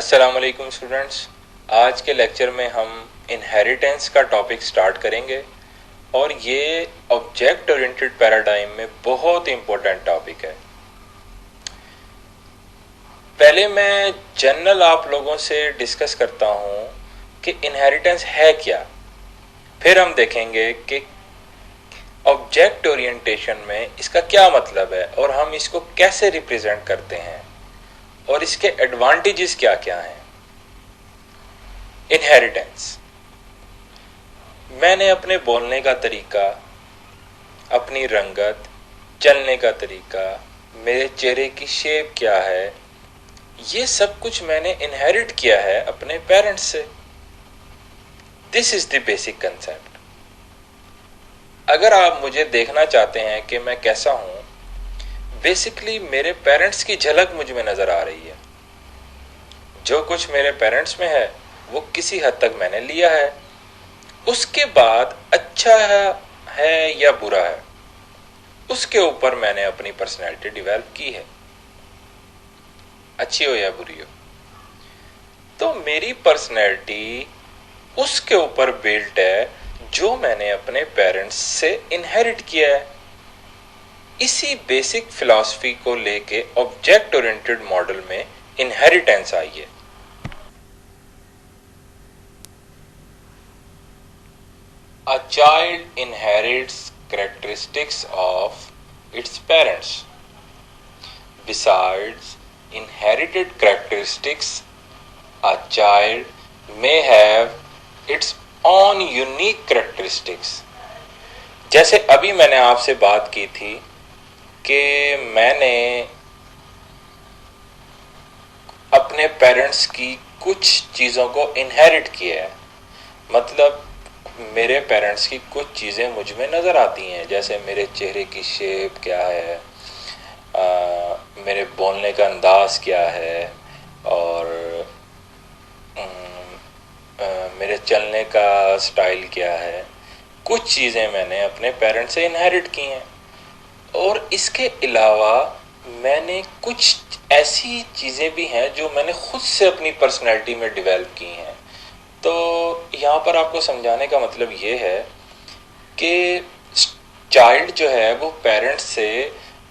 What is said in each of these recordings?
अस्सलाम वालेकुम स्टूडेंट्स। आज के लेक्चर में हम इनहेरिटेंस का टॉपिक स्टार्ट करेंगे और ये ऑब्जेक्ट ओरिएंटेड पैराडाइम में बहुत इंपॉर्टेंट टॉपिक है। पहले मैं जनरल आप लोगों से डिस्कस करता हूँ कि इनहेरिटेंस है क्या, फिर हम देखेंगे कि ऑब्जेक्ट ओरिएंटेशन में इसका क्या मतलब है और हम इसको कैसे रिप्रेजेंट करते हैं और इसके एडवांटेजेस क्या क्या हैं। इनहेरिटेंस, मैंने अपने बोलने का तरीका, अपनी रंगत, चलने का तरीका, मेरे चेहरे की शेप क्या है, ये सब कुछ मैंने इनहेरिट किया है अपने पेरेंट्स से। This is the basic concept. अगर आप मुझे देखना चाहते हैं कि मैं कैसा हूं, बेसिकली मेरे पेरेंट्स की झलक मुझ में नजर आ रही है। जो कुछ मेरे पेरेंट्स में है वो किसी हद तक मैंने लिया है। उसके बाद अच्छा है या बुरा है, उसके ऊपर मैंने अपनी पर्सनैलिटी डेवलप की है, अच्छी हो या बुरी हो। तो मेरी पर्सनैलिटी उसके ऊपर बिल्ट है जो मैंने अपने पेरेंट्स से इनहेरिट किया है। इसी बेसिक फिलॉसफी को लेके ऑब्जेक्ट ओरिएंटेड मॉडल में इनहेरिटेंस आई है। A child inherits characteristics of its parents. Besides inherited characteristics, a child may have its own unique characteristics. जैसे अभी मैंने आपसे बात की थी कि मैंने अपने पेरेंट्स की कुछ चीज़ों को इनहेरिट किया है, मतलब मेरे पेरेंट्स की कुछ चीज़ें मुझ में नज़र आती हैं, जैसे मेरे चेहरे की शेप क्या है, मेरे बोलने का अंदाज क्या है और मेरे चलने का स्टाइल क्या है। कुछ चीज़ें मैंने अपने पेरेंट्स से इनहेरिट की हैं और इसके अलावा मैंने कुछ ऐसी चीज़ें भी हैं जो मैंने खुद से अपनी पर्सनैलिटी में डेवलप की हैं। तो यहाँ पर आपको समझाने का मतलब ये है कि चाइल्ड जो है वो पेरेंट्स से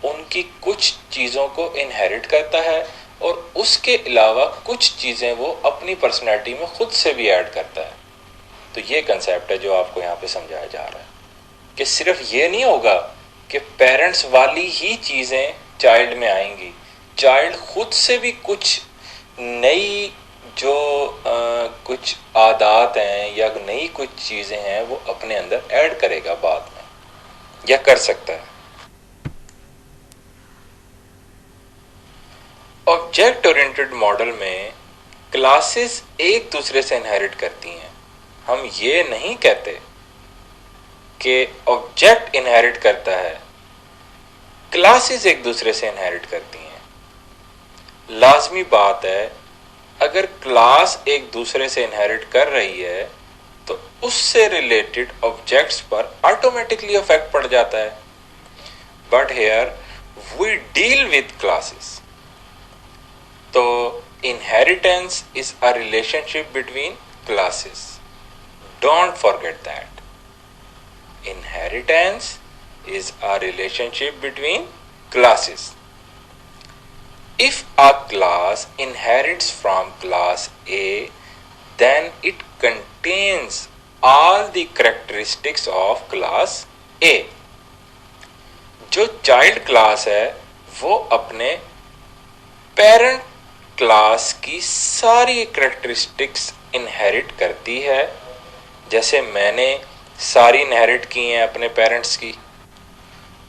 उनकी कुछ चीज़ों को इनहेरिट करता है और उसके अलावा कुछ चीज़ें वो अपनी पर्सनैलिटी में खुद से भी ऐड करता है। तो ये कंसेप्ट है जो आपको यहाँ पे समझाया जा रहा है कि सिर्फ ये नहीं होगा कि पेरेंट्स वाली ही चीज़ें चाइल्ड में आएंगी, चाइल्ड खुद से भी कुछ नई जो कुछ आदत हैं या नई कुछ चीज़ें हैं वो अपने अंदर ऐड करेगा बाद में, या कर सकता है। ऑब्जेक्ट ओरिएंटेड मॉडल में क्लासेस एक दूसरे से इनहेरिट करती हैं। हम ये नहीं कहते कि ऑब्जेक्ट इनहेरिट करता है, क्लासेस एक दूसरे से इनहेरिट करती हैं। लाजमी बात है, अगर क्लास एक दूसरे से इनहेरिट कर रही है तो उससे रिलेटेड ऑब्जेक्ट्स पर ऑटोमेटिकली इफेक्ट पड़ जाता है। But here we deal with classes. तो inheritance is a relationship between classes, don't forget that. Inheritance is a relationship between classes. If a class inherits from class A, then it contains all the characteristics of class A. जो child class है वो अपने parent class की सारी characteristics inherit करती है। जैसे मैंने सारी इनहेरिट की हैं अपने पेरेंट्स की।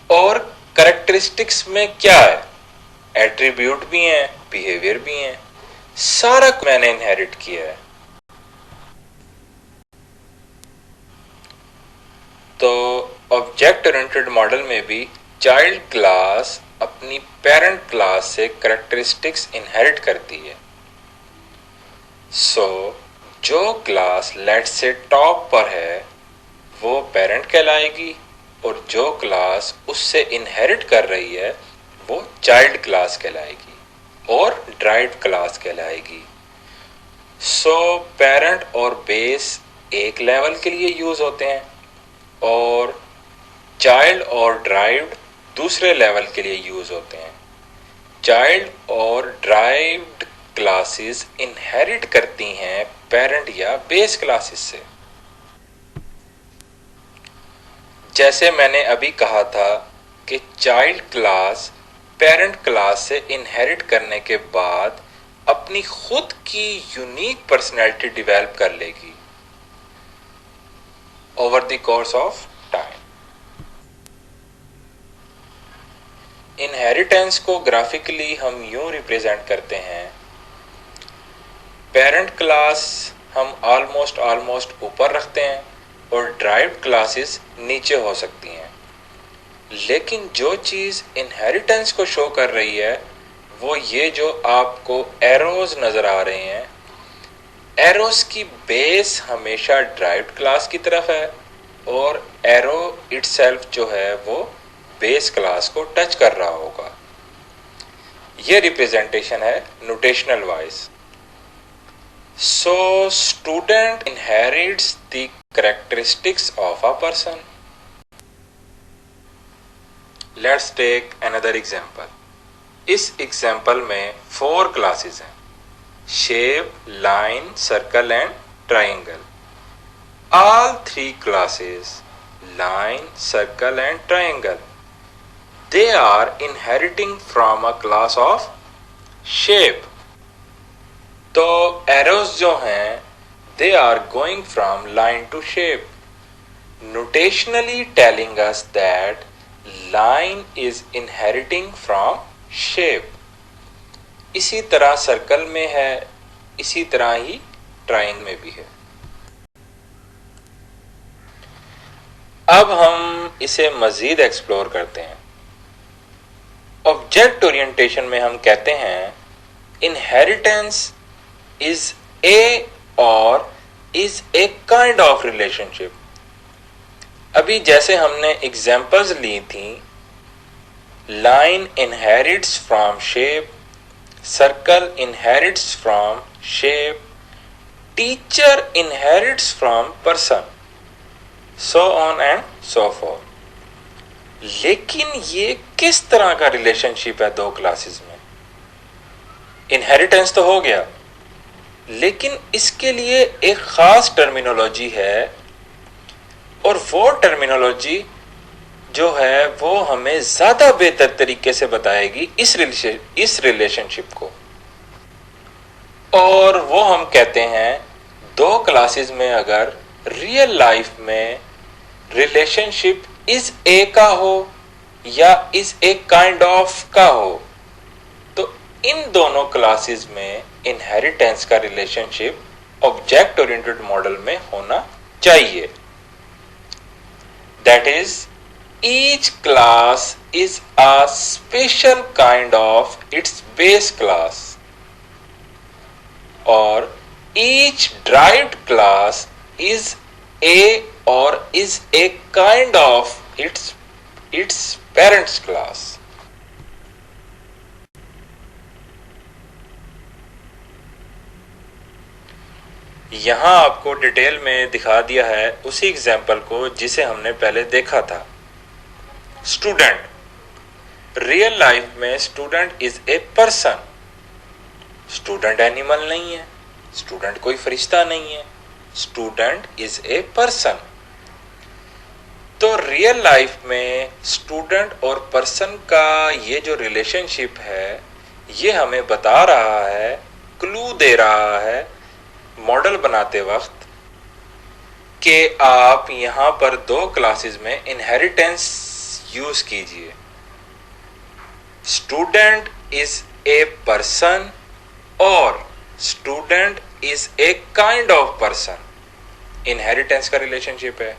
और कैरेक्टरिस्टिक्स में क्या है, एट्रीब्यूट भी हैं, बिहेवियर भी हैं, सारा मैंने इनहेरिट किया है। तो ऑब्जेक्ट ओरिएंटेड मॉडल में भी चाइल्ड क्लास अपनी पेरेंट क्लास से कैरेक्टरिस्टिक्स इनहेरिट करती है। सो जो क्लास लेट से टॉप पर है वो पेरेंट कहलाएगी और जो क्लास उससे इनहेरिट कर रही है वो चाइल्ड क्लास कहलाएगी और ड्राइव्ड क्लास कहलाएगी। सो पेरेंट और बेस एक लेवल के लिए यूज होते हैं और चाइल्ड और ड्राइव्ड दूसरे लेवल के लिए यूज होते हैं। चाइल्ड और ड्राइव्ड क्लासेस इनहेरिट करती हैं पेरेंट या बेस क्लासेस से। जैसे मैंने अभी कहा था कि चाइल्ड क्लास पेरेंट क्लास से इनहेरिट करने के बाद अपनी खुद की यूनिक पर्सनैलिटी डेवलप कर लेगी over the course of time. Inheritance को ग्राफिकली हम यूं रिप्रेजेंट करते हैं, पेरेंट क्लास हम ऑलमोस्ट ऊपर रखते हैं और ड्राइव्ड क्लासेस नीचे हो सकती हैं, लेकिन जो चीज़ इनहेरिटेंस को शो कर रही है वो ये जो आपको एरोज नज़र आ रहे हैं, एरोस की बेस हमेशा ड्राइव्ड क्लास की तरफ है और एरो इटसेल्फ जो है वो बेस क्लास को टच कर रहा होगा। ये रिप्रेजेंटेशन है notational wise. So student inherits the characteristics of a person. Let's take another example. इस एग्जांपल में 4 क्लासेस हैं, shape, line, circle and triangle. All 3 classes, line, circle and triangle, they are inheriting from a class of shape. तो arrows जो हैं they are going from line to shape, notationally telling us that line is inheriting from shape. इसी तरह circle में है, इसी तरह ही triangle में भी है। अब हम इसे मजीद एक्सप्लोर करते हैं। ऑब्जेक्ट ओरिएंटेशन में हम कहते हैं इनहेरिटेंस इज ए और is a kind of relationship. अभी जैसे हमने एग्जांपल्स ली थी, line inherits from shape, circle inherits from shape, teacher inherits from person, so on and so forth। लेकिन ये किस तरह का रिलेशनशिप है 2 क्लासेस में? इनहेरिटेंस तो हो गया, लेकिन इसके लिए एक खास टर्मिनोलॉजी है और वो टर्मिनोलॉजी जो है वो हमें ज्यादा बेहतर तरीके से बताएगी इस रिलेशनशिप को। और वो हम कहते हैं 2 क्लासेस में अगर रियल लाइफ में रिलेशनशिप इज ए का हो या इज ए काइंड ऑफ का हो, तो इन दोनों क्लासेस में इनहेरिटेंस का रिलेशनशिप ऑब्जेक्ट ओरिएंटेड मॉडल में होना चाहिए। That is each class is a special kind of its base class और each derived class is a or is a kind of its parents class। यहां आपको detail में दिखा दिया है उसी एग्जाम्पल को जिसे हमने पहले देखा था। स्टूडेंट, रियल लाइफ में student is a person. Student animal नहीं है, स्टूडेंट कोई फरिश्ता नहीं है, स्टूडेंट इज ए पर्सन। तो रियल लाइफ में स्टूडेंट और पर्सन का ये जो रिलेशनशिप है ये हमें बता रहा है, क्लू दे रहा है मॉडल बनाते वक्त कि आप यहां पर 2 क्लासेस में इनहेरिटेंस यूज कीजिए। स्टूडेंट इज ए पर्सन और student is a kind of person, inheritance का रिलेशनशिप है।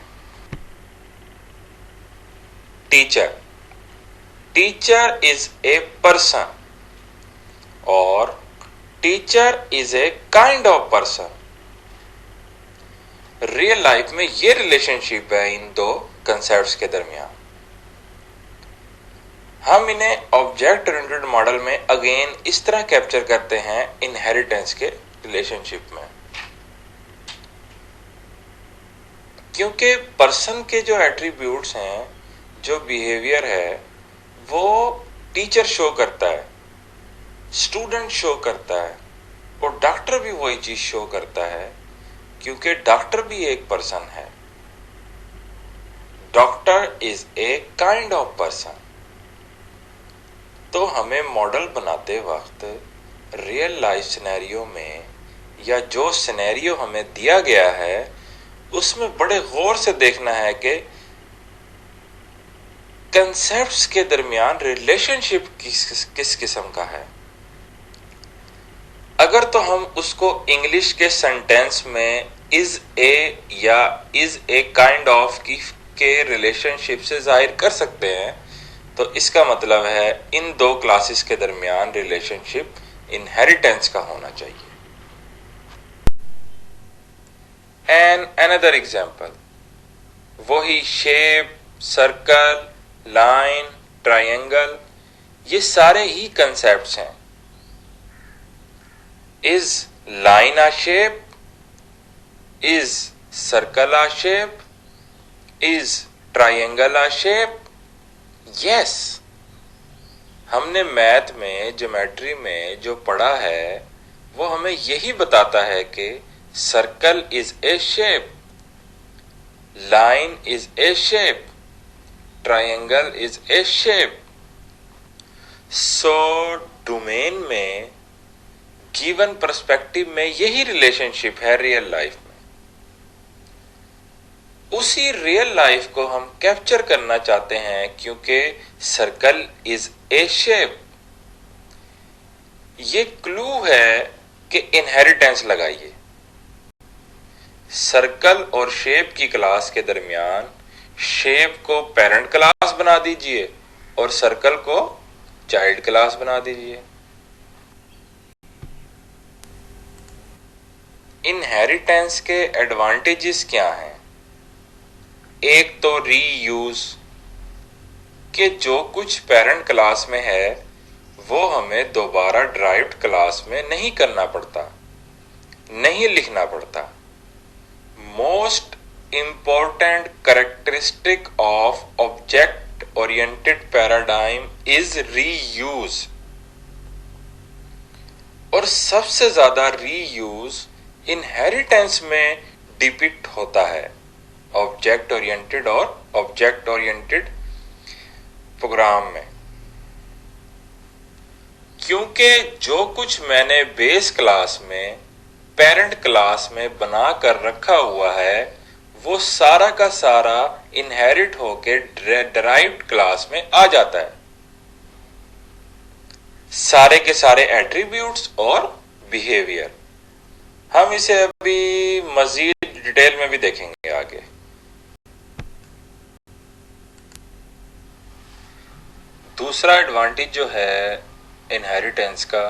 टीचर इज ए पर्सन और teacher is a kind of person. Real life में ये रिलेशनशिप है इन 2 कंसेप्ट्स के दरमियान। हम इन्हें ऑब्जेक्ट ओरिएंटेड मॉडल में अगेन इस तरह कैप्चर करते हैं इनहेरिटेंस के रिलेशनशिप में, क्योंकि पर्सन के जो एट्रीब्यूट्स हैं, जो बिहेवियर है, वो टीचर शो करता है, स्टूडेंट शो करता है, और डॉक्टर भी वही चीज शो करता है, क्योंकि डॉक्टर भी एक पर्सन है। Doctor is a kind of person. तो हमें मॉडल बनाते वक्त रियल लाइफ सिनेरियो में, या जो सिनेरियो हमें दिया गया है, उसमें बड़े गौर से देखना है कि कंसेप्ट्स के दरमियान रिलेशनशिप किस किस्म का है। अगर तो हम उसको इंग्लिश के सेंटेंस में इज ए या इज ए काइंड ऑफ की के रिलेशनशिप से जाहिर कर सकते हैं, तो इसका मतलब है इन दो क्लासेस के दरमियान रिलेशनशिप इनहेरिटेंस का होना चाहिए। एंड अनदर एग्जांपल, वही शेप, सर्कल, लाइन, ट्रायंगल, ये सारे ही कंसेप्ट्स हैं। Is line a shape? Is circle a shape? Is triangle a shape? Yes. हमने मैथ में, ज्योमेट्री में जो पढ़ा है, वो हमें यही बताता है कि circle is A shape, line is A shape, triangle is A shape. So domain में, गिवन पर्सपेक्टिव में यही रिलेशनशिप है रियल लाइफ में। उसी रियल लाइफ को हम कैप्चर करना चाहते हैं, क्योंकि सर्कल इज ए शेप। ये क्लू है कि इनहेरिटेंस लगाइए। सर्कल और शेप की क्लास के दरमियान शेप को पेरेंट क्लास बना दीजिए और सर्कल को चाइल्ड क्लास बना दीजिए। इनहेरिटेंस के एडवांटेजेस क्या हैं? एक तो रीयूज, कि जो कुछ पेरेंट क्लास में है वो हमें दोबारा ड्राइव्ड क्लास में नहीं करना पड़ता, नहीं लिखना पड़ता। Most important characteristic of object oriented paradigm is reuse, और सबसे ज्यादा रीयूज इनहेरिटेंस में डिपिक्ट होता है ऑब्जेक्ट ओरिएंटेड और ऑब्जेक्ट ओरिएंटेड प्रोग्राम में। क्योंकि जो कुछ मैंने बेस क्लास में, पेरेंट क्लास में बना कर रखा हुआ है, वो सारा का सारा इनहेरिट होके डिराइव्ड क्लास में आ जाता है। सारे के सारे एट्रीब्यूट्स और बिहेवियर। हम इसे अभी मजीद डिटेल में भी देखेंगे आगे। दूसरा एडवांटेज जो है इनहेरिटेंस का,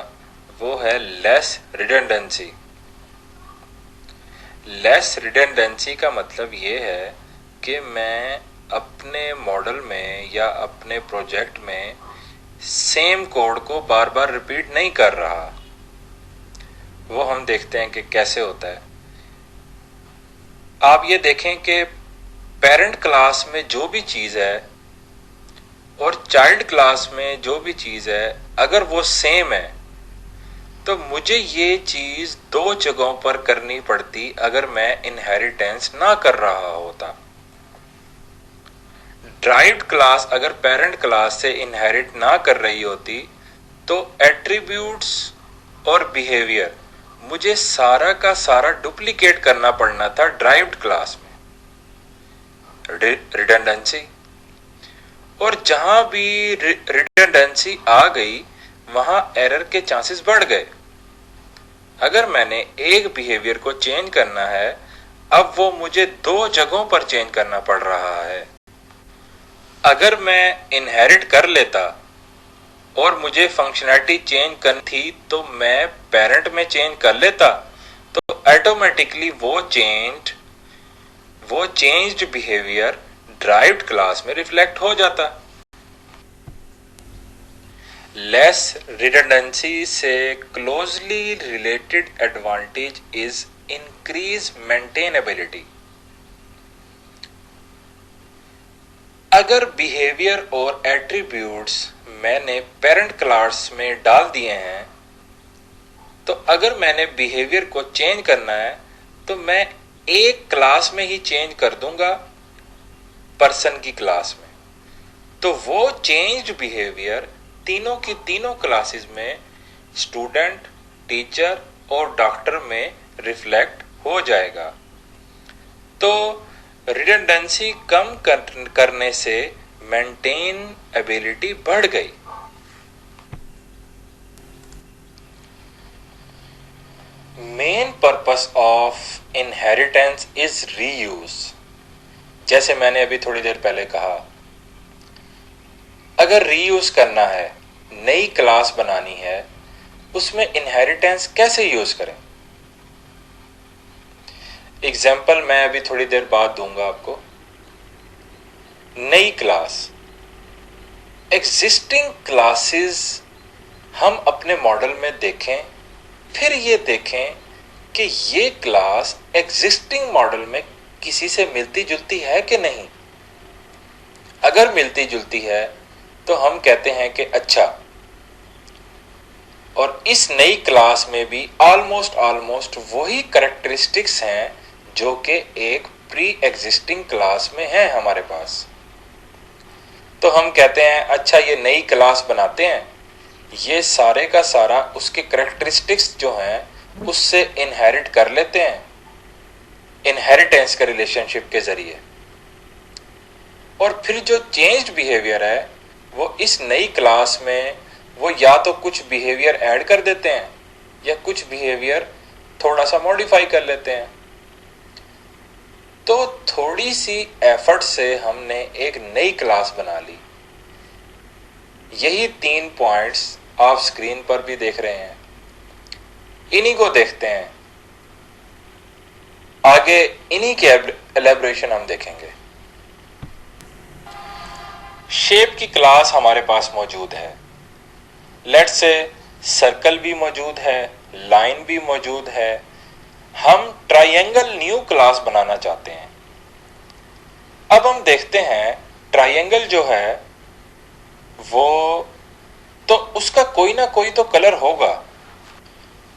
वो है लेस रिडंडेंसी। लेस रिडंडेंसी का मतलब ये है कि मैं अपने मॉडल में या अपने प्रोजेक्ट में सेम कोड को बार बार रिपीट नहीं कर रहा। वो हम देखते हैं कि कैसे होता है। आप ये देखें कि पेरेंट क्लास में जो भी चीज है और चाइल्ड क्लास में जो भी चीज है, अगर वो सेम है तो मुझे ये चीज दो जगहों पर करनी पड़ती अगर मैं इनहेरिटेंस ना कर रहा होता। ड्राइव्ड क्लास अगर पेरेंट क्लास से इनहेरिट ना कर रही होती तो एट्रीब्यूट्स और बिहेवियर मुझे सारा का सारा डुप्लीकेट करना पड़ना था ड्राइव्ड क्लास में। रिडंडेंसी, और जहां भी रिडंडेंसी आ गई वहां एरर के चांसेस बढ़ गए। अगर मैंने एक बिहेवियर को चेंज करना है, अब वो मुझे दो जगहों पर चेंज करना पड़ रहा है। अगर मैं इनहेरिट कर लेता और मुझे फंक्शनैलिटी चेंज करनी थी तो मैं पेरेंट में चेंज कर लेता, तो ऑटोमेटिकली वो चेंज्ड बिहेवियर ड्राइव्ड क्लास में रिफ्लेक्ट हो जाता। लेस रिडंडेंसी से closely related advantage is increase maintainability. अगर बिहेवियर और एट्रीब्यूट्स मैंने पेरेंट क्लास में डाल दिए हैं, तो अगर मैंने बिहेवियर को चेंज करना है तो मैं एक क्लास में ही चेंज कर दूंगा, पर्सन की क्लास में। तो वो चेंज्ड बिहेवियर तीनों की तीनों क्लासेस में स्टूडेंट, टीचर और डॉक्टर में रिफ्लेक्ट हो जाएगा। तो रिडंडेंसी कम करने से मेंटेन एबिलिटी बढ़ गई। Main purpose of inheritance is reuse. जैसे मैंने अभी थोड़ी देर पहले कहा, अगर रीयूज करना है, नई क्लास बनानी है, उसमें इनहेरिटेंस कैसे यूज करें? एग्जाम्पल मैं अभी थोड़ी देर बाद दूंगा आपको। नई क्लास, एग्जिस्टिंग क्लासेस हम अपने मॉडल में देखें, फिर ये देखें कि ये क्लास एग्जिस्टिंग मॉडल में किसी से मिलती जुलती है कि नहीं। अगर मिलती जुलती है तो हम कहते हैं कि अच्छा, और इस नई क्लास में भी ऑलमोस्ट वही कैरेक्टरिस्टिक्स हैं जो कि एक प्री एग्जिस्टिंग क्लास में है हमारे पास। तो हम कहते हैं अच्छा, ये नई क्लास बनाते हैं, ये सारे का सारा उसके कैरेक्टरिस्टिक्स जो हैं उससे इनहेरिट कर लेते हैं, इनहेरिटेंस के रिलेशनशिप के जरिए। और फिर जो चेंज्ड बिहेवियर है वो इस नई क्लास में वो या तो कुछ बिहेवियर ऐड कर देते हैं या कुछ बिहेवियर थोड़ा सा मॉडिफाई कर लेते हैं। तो थोड़ी सी एफर्ट से हमने एक नई क्लास बना ली। यही 3 पॉइंट्स आप स्क्रीन पर भी देख रहे हैं, इन्हीं को देखते हैं। आगे इन्हीं के एलेबोरेशन हम देखेंगे। शेप की क्लास हमारे पास मौजूद है। लेट्स से सर्कल भी मौजूद है, लाइन भी मौजूद है। हम ट्रायंगल न्यू क्लास बनाना चाहते हैं। अब हम देखते हैं ट्रायंगल जो है वो तो उसका कोई ना कोई तो कलर होगा,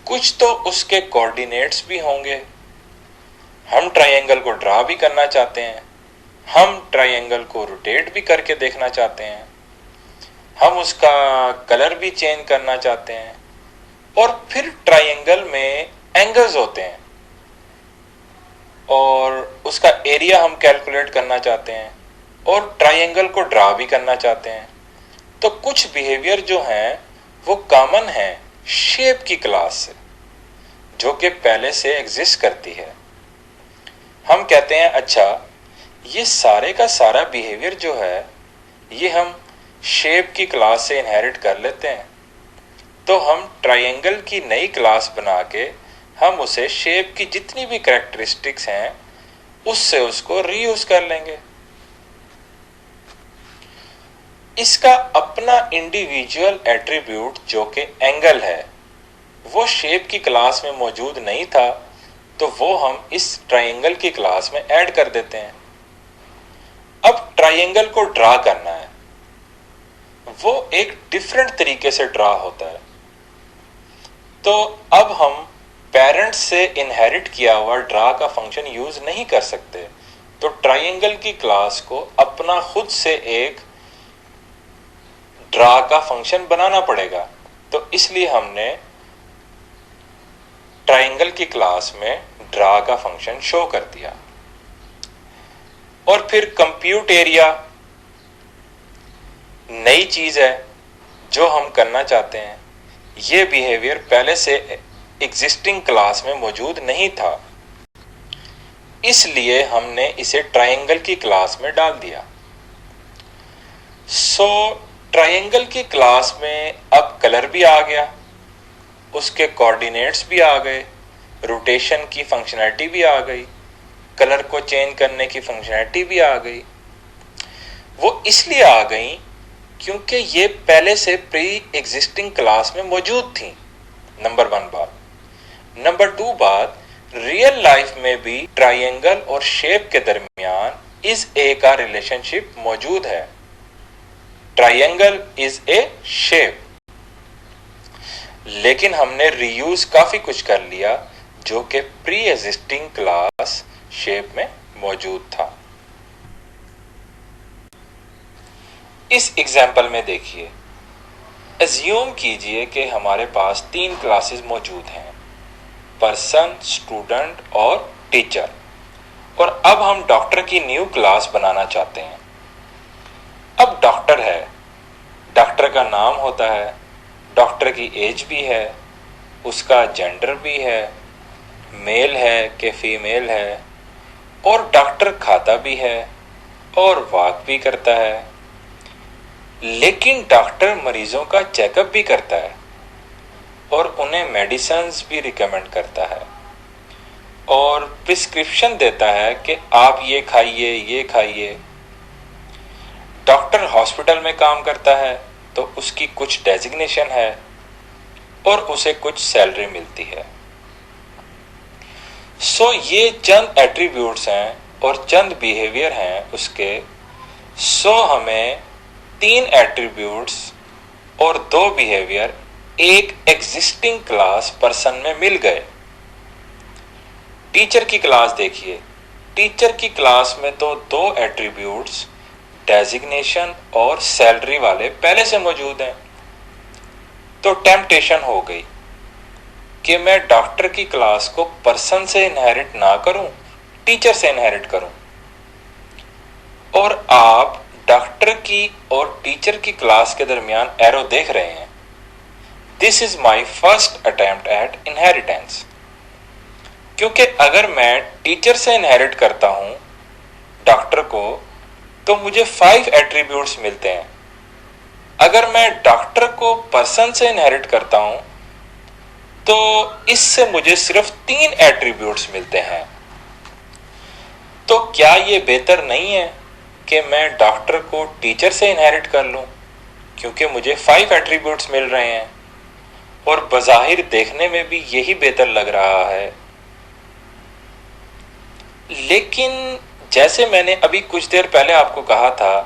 कुछ तो उसके कोऑर्डिनेट्स भी होंगे। हम ट्रायंगल को ड्रा भी करना चाहते हैं, हम ट्रायंगल को रोटेट भी करके देखना चाहते हैं, हम उसका कलर भी चेंज करना चाहते हैं। और फिर ट्रायंगल में एंगल्स होते हैं और उसका एरिया हम कैलकुलेट करना चाहते हैं और ट्रायंगल को ड्रा भी करना चाहते हैं। तो कुछ बिहेवियर जो हैं वो कॉमन है शेप की क्लास से, जो कि पहले से एग्जिस्ट करती है। हम कहते हैं अच्छा, ये सारे का सारा बिहेवियर जो है ये हम शेप की क्लास से इनहेरिट कर लेते हैं। तो हम ट्रायंगल की नई क्लास बना के हम उसे शेप की जितनी भी कैरेक्टरिस्टिक्स हैं उससे उसको रीयूज कर लेंगे। इसका अपना इंडिविजुअल एट्रीब्यूट जो कि एंगल है वो शेप की क्लास में मौजूद नहीं था, तो वो हम इस ट्रायंगल की क्लास में ऐड कर देते हैं। अब ट्रायंगल को ड्रा करना है, वो एक डिफरेंट तरीके से ड्रा होता है। तो अब हम पेरेंट्स से इनहेरिट किया हुआ ड्रा का फंक्शन यूज नहीं कर सकते, तो ट्रायंगल की क्लास को अपना खुद से एक ड्रा का फंक्शन बनाना पड़ेगा। तो इसलिए हमने ट्रायंगल की क्लास में ड्रा का फंक्शन शो कर दिया। और फिर कंप्यूट एरिया नई चीज है जो हम करना चाहते हैं। ये बिहेवियर पहले से एग्जिस्टिंग क्लास में मौजूद नहीं था, इसलिए हमने इसे ट्रायंगल की क्लास में डाल दिया। सो ट्रायंगल की क्लास में अब कलर भी आ गया, उसके कोऑर्डिनेट्स भी आ गए, रोटेशन की फंक्शनैलिटी भी आ गई, कलर को चेंज करने की फंक्शनैलिटी भी आ गई। वो इसलिए आ गई क्योंकि ये पहले से प्री एग्जिस्टिंग क्लास में मौजूद थी। नंबर 1 बात। नंबर 2 बात, रियल लाइफ में भी ट्रायंगल और शेप के दरमियान इज ए का रिलेशनशिप मौजूद है। ट्रायंगल इज ए शेप, लेकिन हमने रीयूज काफी कुछ कर लिया जो कि प्री एग्जिस्टिंग क्लास शेप में मौजूद था। इस एग्जाम्पल में देखिए, एज्यूम कीजिए कि हमारे पास 3 क्लासेस मौजूद हैं, पर्सन, स्टूडेंट और टीचर, और अब हम डॉक्टर की न्यू क्लास बनाना चाहते हैं। अब डॉक्टर है, डॉक्टर का नाम होता है, डॉक्टर की एज भी है, उसका जेंडर भी है, मेल है कि फीमेल है, और डॉक्टर खाता भी है और वॉक भी करता है। लेकिन डॉक्टर मरीजों का चेकअप भी करता है और उन्हें मेडिसिन्स भी रिकमेंड करता है और प्रिस्क्रिप्शन देता है कि आप ये खाइए, ये खाइए। डॉक्टर हॉस्पिटल में काम करता है तो उसकी कुछ डेजिग्नेशन है और उसे कुछ सैलरी मिलती है। सो ये चंद एट्रीब्यूट्स हैं और चंद बिहेवियर हैं उसके। सो हमें 3 एट्रीब्यूट्स और 2 बिहेवियर एक एग्जिस्टिंग क्लास पर्सन में मिल गए। टीचर की क्लास देखिए, टीचर की क्लास में तो 2 एट्रीब्यूट्स डेजिग्नेशन और सैलरी वाले पहले से मौजूद हैं। तो टेम्पटेशन हो गई कि मैं डॉक्टर की क्लास को पर्सन से इनहेरिट ना करूं, टीचर से इनहेरिट करूं। और आप डॉक्टर की और टीचर की क्लास के दरमियान एरो देख रहे हैं। This is my first attempt at inheritance. क्योंकि अगर मैं टीचर से इनहेरिट करता हूं डॉक्टर को तो मुझे 5 एट्रीब्यूट्स मिलते हैं। अगर मैं डॉक्टर को पर्सन से इनहेरिट करता हूं तो इससे मुझे सिर्फ 3 एट्रीब्यूट्स मिलते हैं। तो क्या ये बेहतर नहीं है कि मैं डॉक्टर को टीचर से इनहेरिट कर लूं, क्योंकि मुझे 5 एट्रीब्यूट्स मिल रहे हैं और बज़ाहिर देखने में भी यही बेहतर लग रहा है। लेकिन जैसे मैंने अभी कुछ देर पहले आपको कहा था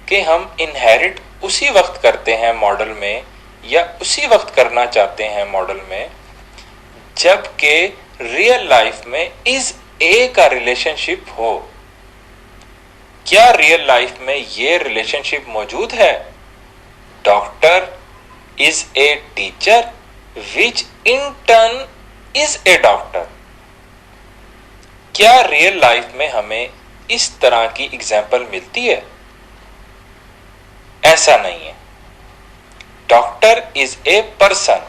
कि हम इनहेरिट उसी वक्त करते हैं मॉडल में, या उसी वक्त करना चाहते हैं मॉडल में, जबकि रियल लाइफ में इज ए का रिलेशनशिप हो। क्या रियल लाइफ में ये रिलेशनशिप मौजूद है? Doctor is a teacher which in turn is a doctor. क्या रियल लाइफ में हमें इस तरह की एग्जाम्पल मिलती है? ऐसा नहीं है। Doctor is a person.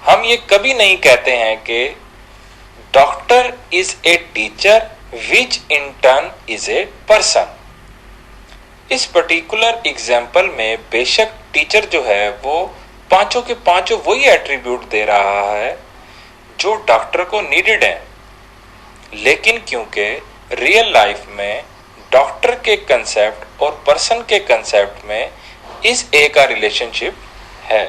हम ये कभी नहीं कहते हैं कि doctor is a teacher which in turn is a person. इस पर्टिकुलर एग्जाम्पल में बेशक टीचर जो है वो 5 के 5 वही एट्रीब्यूट दे रहा है जो डॉक्टर को नीडेड है, लेकिन क्योंकि रियल लाइफ में डॉक्टर के कंसेप्ट और पर्सन के कंसेप्ट में इस ए का रिलेशनशिप है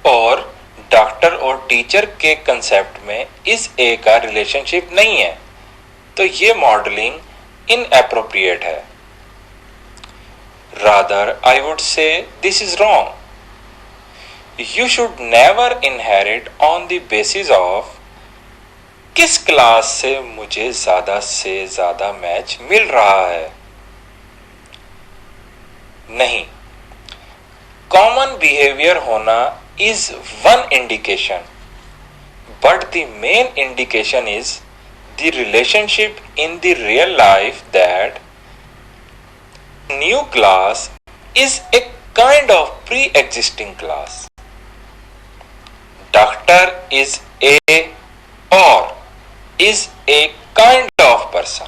और डॉक्टर और टीचर के कंसेप्ट में इस ए का रिलेशनशिप नहीं है, तो ये मॉडलिंग इनएप्रोप्रिएट है। Rather, I would say this is wrong. You should never inherit on the basis of किस क्लास से मुझे ज्यादा से ज्यादा मैच मिल रहा है। नहीं, कॉमन बिहेवियर होना is one indication, but the main indication is the relationship in the real life that new class is a kind of pre-existing class. Doctor is a or is a kind of person.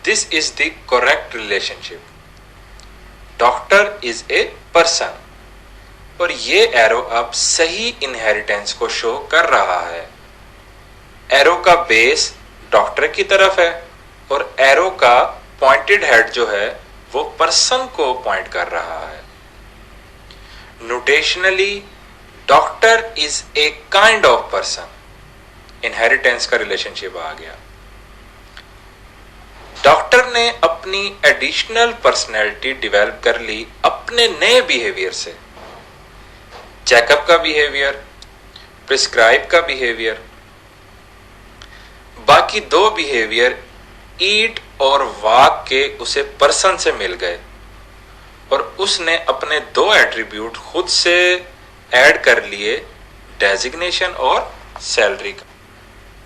This is the correct relationship. Doctor is a person. और ये arrow अब सही inheritance को show कर रहा है। Arrow का base doctor की तरफ है और एरो का पॉइंटेड हेड जो है वो पर्सन को पॉइंट कर रहा है। Notationally doctor is a kind of person, inheritance का रिलेशनशिप आ गया। डॉक्टर ने अपनी एडिशनल पर्सनैलिटी डेवलप कर ली अपने नए बिहेवियर से। चेकअप का बिहेवियर, प्रिस्क्राइब का बिहेवियर, बाकी दो बिहेवियर ईट और वॉक के उसे पर्सन से मिल गए और उसने अपने दो एट्रीब्यूट खुद से ऐड कर लिए, डेजिग्नेशन और सैलरी का।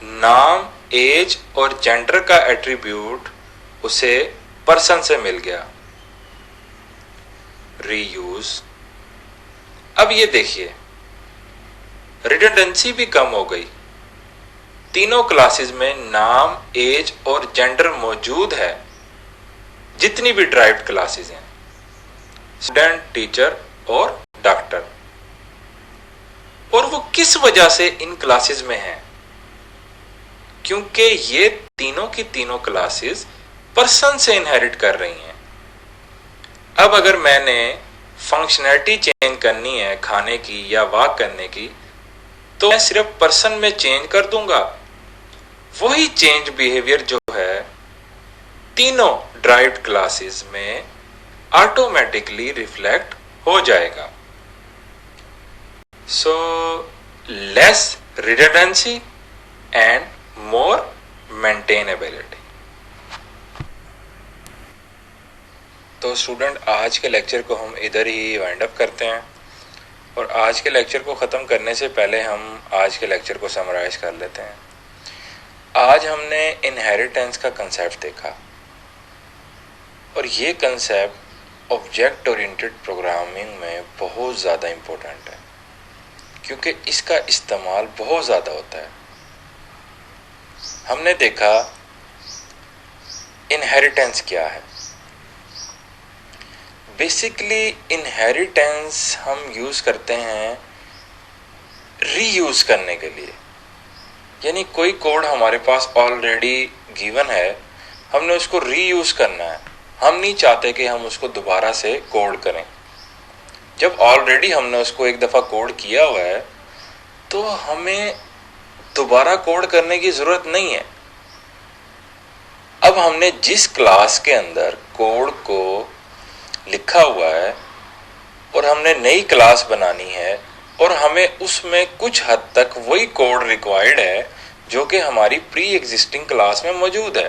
नाम, एज और जेंडर का एट्रीब्यूट उसे पर्सन से मिल गया। रीयूज। अब ये देखिए, रिडंडेंसी भी कम हो गई। तीनों क्लासेस में नाम, एज और जेंडर मौजूद है, जितनी भी ड्राइव्ड क्लासेस हैं, स्टूडेंट, टीचर और डॉक्टर। और वो किस वजह से इन क्लासेस में हैं? क्योंकि ये तीनों की तीनों क्लासेस पर्सन से इनहेरिट कर रही हैं। अब अगर मैंने फंक्शनैलिटी चेंज करनी है खाने की या वॉक करने की, तो मैं सिर्फ पर्सन में चेंज कर दूंगा, वही चेंज बिहेवियर जो है तीनों ड्राइव्ड क्लासेस में ऑटोमेटिकली रिफ्लेक्ट हो जाएगा। So less redundancy and more maintainability. तो स्टूडेंट, आज के लेक्चर को हम इधर ही वाइंड अप करते हैं और आज के लेक्चर को ख़त्म करने से पहले हम आज के लेक्चर को समराइज कर लेते हैं। आज हमने इनहेरिटेंस का कंसेप्ट देखा और ये कंसेप्ट ऑब्जेक्ट ओरिएंटेड प्रोग्रामिंग में बहुत ज़्यादा इम्पोर्टेंट है क्योंकि इसका इस्तेमाल बहुत ज़्यादा होता है। हमने देखा इनहेरिटेंस क्या है। बेसिकली इनहेरिटेंस हम यूज़ करते हैं रीयूज करने के लिए, यानी कोई कोड हमारे पास ऑलरेडी गिवन है, हमने उसको रीयूज करना है। हम नहीं चाहते कि हम उसको दोबारा से कोड करें। जब ऑलरेडी हमने उसको एक दफ़ा कोड किया हुआ है तो हमें दोबारा कोड करने की ज़रूरत नहीं है। अब हमने जिस क्लास के अंदर कोड को लिखा हुआ है और हमने नई क्लास बनानी है और हमें उसमें कुछ हद तक वही कोड रिक्वायर्ड है जो कि हमारी प्री एग्जिस्टिंग क्लास में मौजूद है,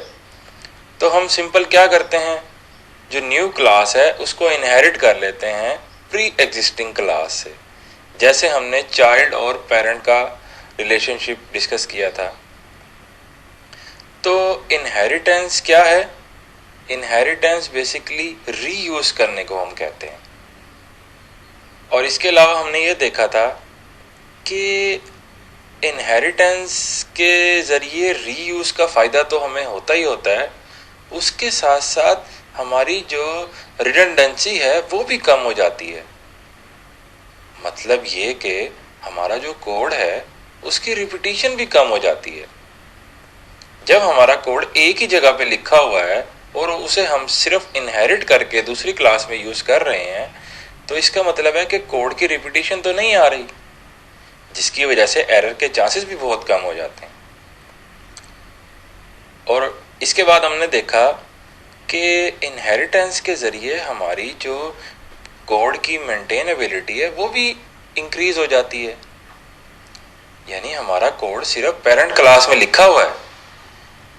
तो हम सिंपल क्या करते हैं, जो न्यू क्लास है उसको इनहेरिट कर लेते हैं प्री एग्जिस्टिंग क्लास से। जैसे हमने चाइल्ड और पेरेंट का रिलेशनशिप डिस्कस किया था। तो इनहेरिटेंस क्या है? इनहेरिटेंस बेसिकली रीयूज करने को हम कहते हैं। और इसके अलावा हमने ये देखा था कि इनहेरिटेंस के ज़रिए रीयूज का फ़ायदा तो हमें होता ही होता है, उसके साथ साथ हमारी जो रिडंडेंसी है वो भी कम हो जाती है। मतलब ये कि हमारा जो कोड है उसकी रिपीटिशन भी कम हो जाती है। जब हमारा कोड एक ही जगह पे लिखा हुआ है और उसे हम सिर्फ इनहेरिट करके दूसरी क्लास में यूज़ कर रहे हैं, तो इसका मतलब है कि कोड की रिपीटिशन तो नहीं आ रही, जिसकी वजह से एरर के चांसेस भी बहुत कम हो जाते हैं। और इसके बाद हमने देखा कि इनहेरिटेंस के ज़रिए हमारी जो कोड की मेंटेनेबिलिटी है वो भी इंक्रीज़ हो जाती है। यानी हमारा कोड सिर्फ पेरेंट क्लास में लिखा हुआ है,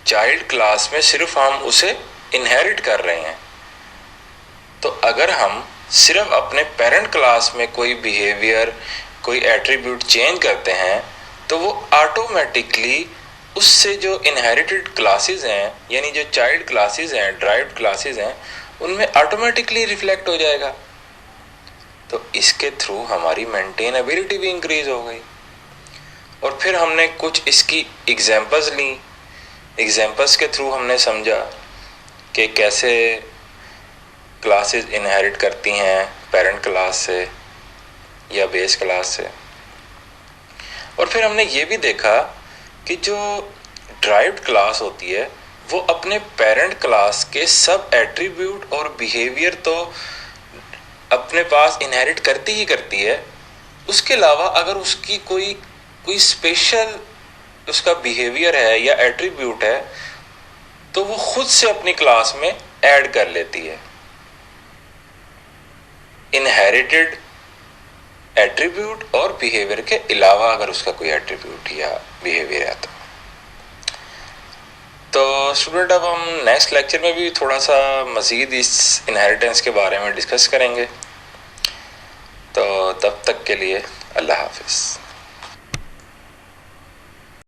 चाइल्ड क्लास में सिर्फ हम उसे इनहेरिट कर रहे हैं। तो अगर हम सिर्फ अपने पेरेंट क्लास में कोई बिहेवियर, कोई एट्रीब्यूट चेंज करते हैं तो वो ऑटोमेटिकली उससे जो इनहेरिटेड क्लासेस हैं, यानी जो चाइल्ड क्लासेस हैं, ड्राइव्ड क्लासेस हैं, उनमें ऑटोमेटिकली रिफ्लेक्ट हो जाएगा। तो इसके थ्रू हमारी मेंटेनेबिलिटी भी इंक्रीज हो गई। और फिर हमने कुछ इसकी एग्जांपल्स ली। एग्जांपल्स के थ्रू हमने समझा कि कैसे क्लासेस इनहेरिट करती हैं पेरेंट क्लास से या बेस क्लास से। और फिर हमने ये भी देखा कि जो ड्राइव्ड क्लास होती है वो अपने पेरेंट क्लास के सब एट्रीब्यूट और बिहेवियर तो अपने पास इनहेरिट करती ही करती है, उसके अलावा अगर उसकी कोई कोई स्पेशल उसका बिहेवियर है या एट्रीब्यूट है तो वो खुद से अपनी क्लास में ऐड कर लेती है, इनहेरिटेड एट्रीब्यूट और बिहेवियर के अलावा अगर उसका कोई एट्रीब्यूट या बिहेवियर है तो स्टूडेंट अब हम नेक्स्ट लेक्चर में भी थोड़ा सा मज़ीद इस इनहेरिटेंस के बारे में डिस्कस करेंगे। तो तब तक के लिए अल्लाह हाफिज़।